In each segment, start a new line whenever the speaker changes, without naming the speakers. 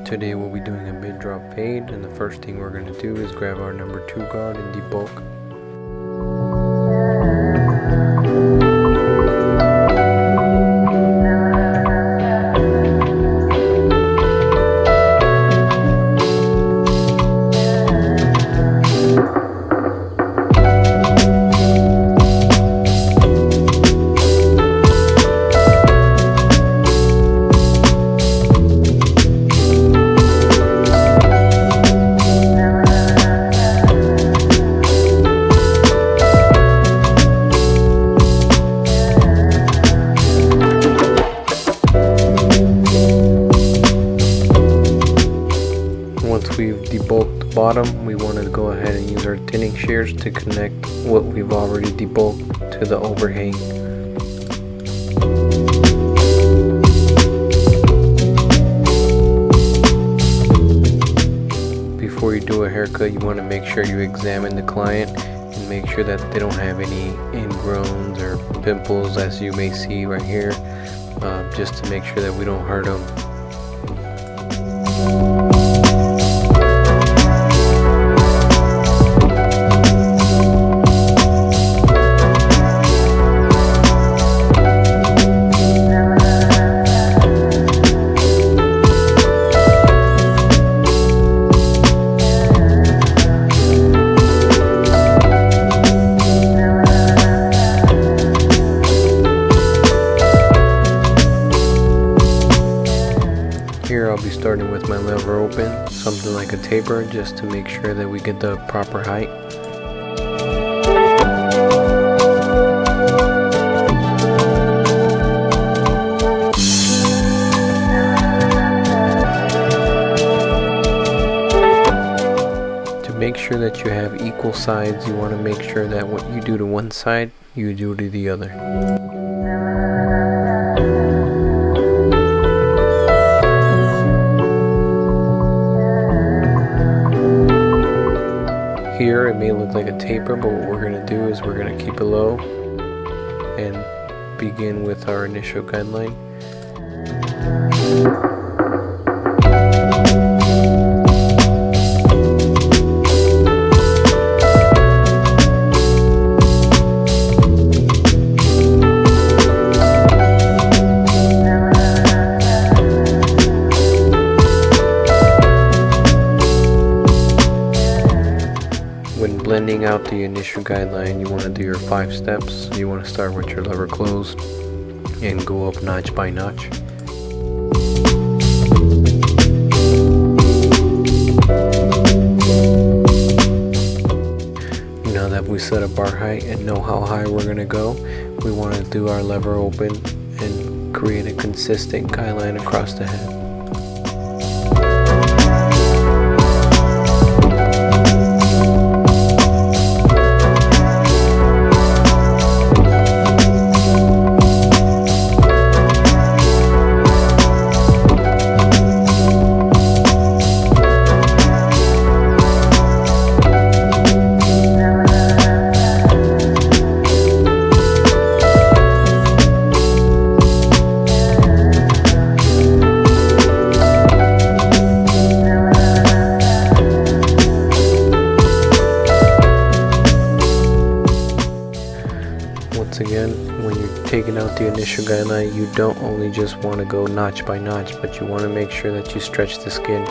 Today we'll be doing a mid drop fade, and the first thing we're going to do is grab our number 2 guard and debulk. Once we've debulked the bottom, we want to go ahead and use our thinning shears to connect what we've already debulked to the overhang. Before you do a haircut, you want to make sure you examine the client and make sure that they don't have any ingrowns or pimples, as you may see right here, just to make sure that we don't hurt them. Here I'll be starting with my lever open, something like a taper, just to make sure that we get the proper height. To make sure that you have equal sides, you want to make sure that what you do to one side, you do to the other. Here it may look like a taper, but what we're going to do is we're going to keep it low and begin with our initial guideline. When blending out the initial guideline, you want to do your 5 steps. You want to start with your lever closed and go up notch by notch. Now that we set a bar height and know how high we're going to go, we want to do our lever open and create a consistent guideline across the head. Once again, when you're taking out the initial guideline, you don't only just want to go notch by notch, but you want to make sure that you stretch the skin.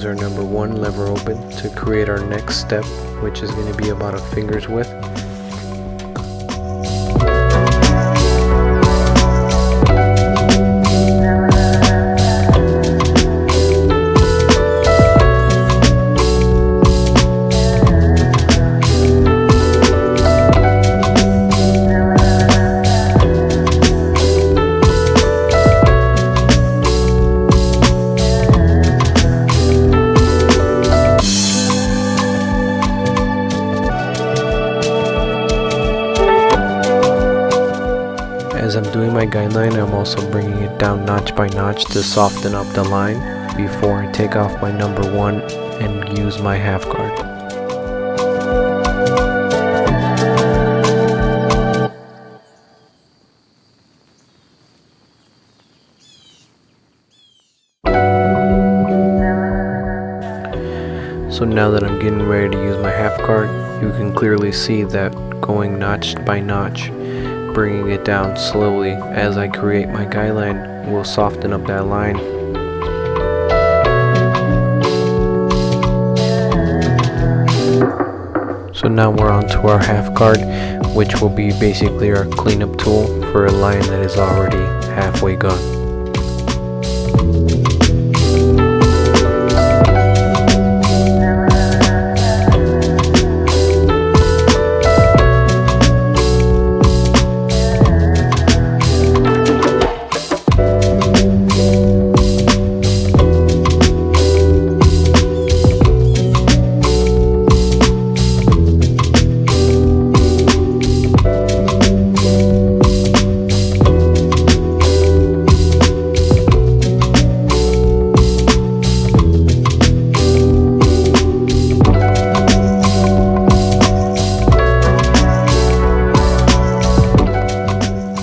use our number 1 lever open to create our next step, which is going to be about a finger's width. As I'm doing my guideline, I'm also bringing it down notch by notch to soften up the line before I take off my number 1 and use my half guard. So now that I'm getting ready to use my half guard, you can clearly see that going notch by notch, bringing it down slowly as I create my guideline will soften up that line. So now we're on to our half guard, which will be basically our cleanup tool for a line that is already halfway gone.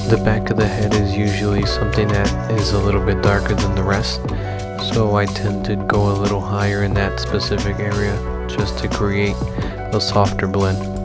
The back of the head is usually something that is a little bit darker than the rest, so I tend to go a little higher in that specific area just to create a softer blend.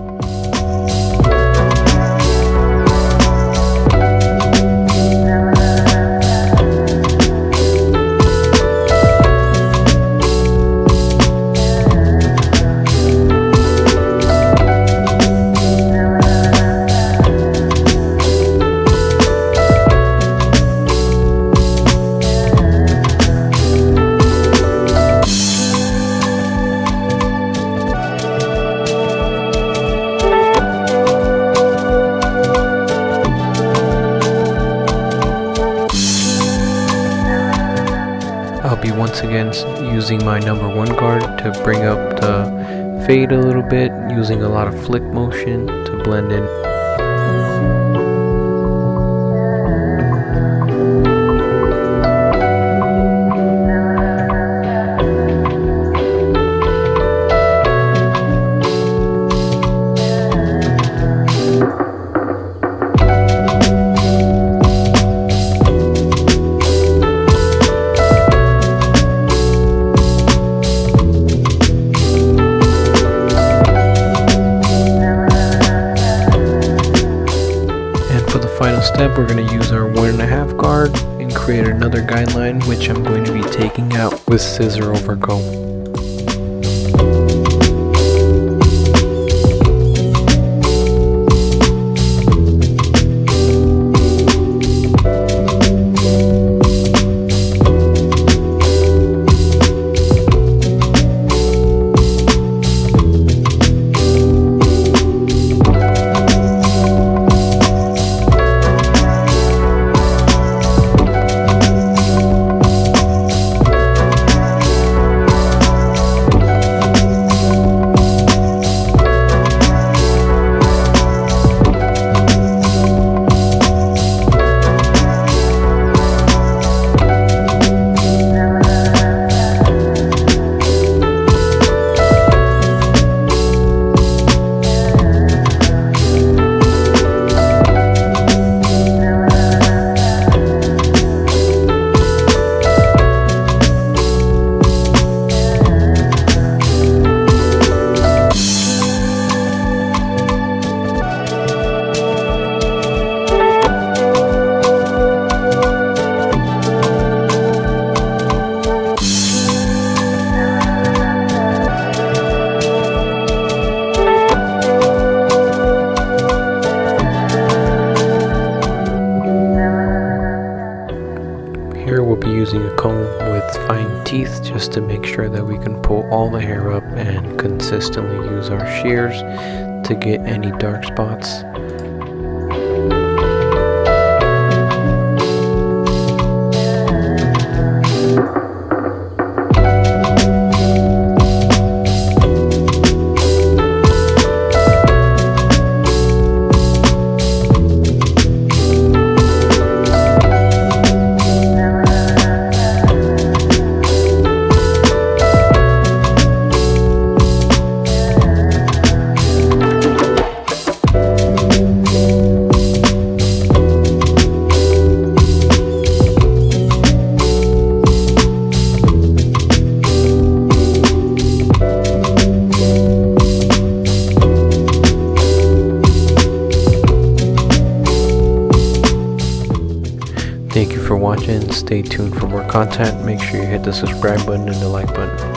I'll be once again using my number 1 guard to bring up the fade a little bit, using a lot of flick motion to blend in. Final step, we're going to use our 1.5 guard and create another guideline, which I'm going to be taking out with scissor over comb. teeth just to make sure that we can pull all the hair up and consistently use our shears to get any dark spots. Thank you for watching. Stay tuned for more content. Make sure you hit the subscribe button and the like button.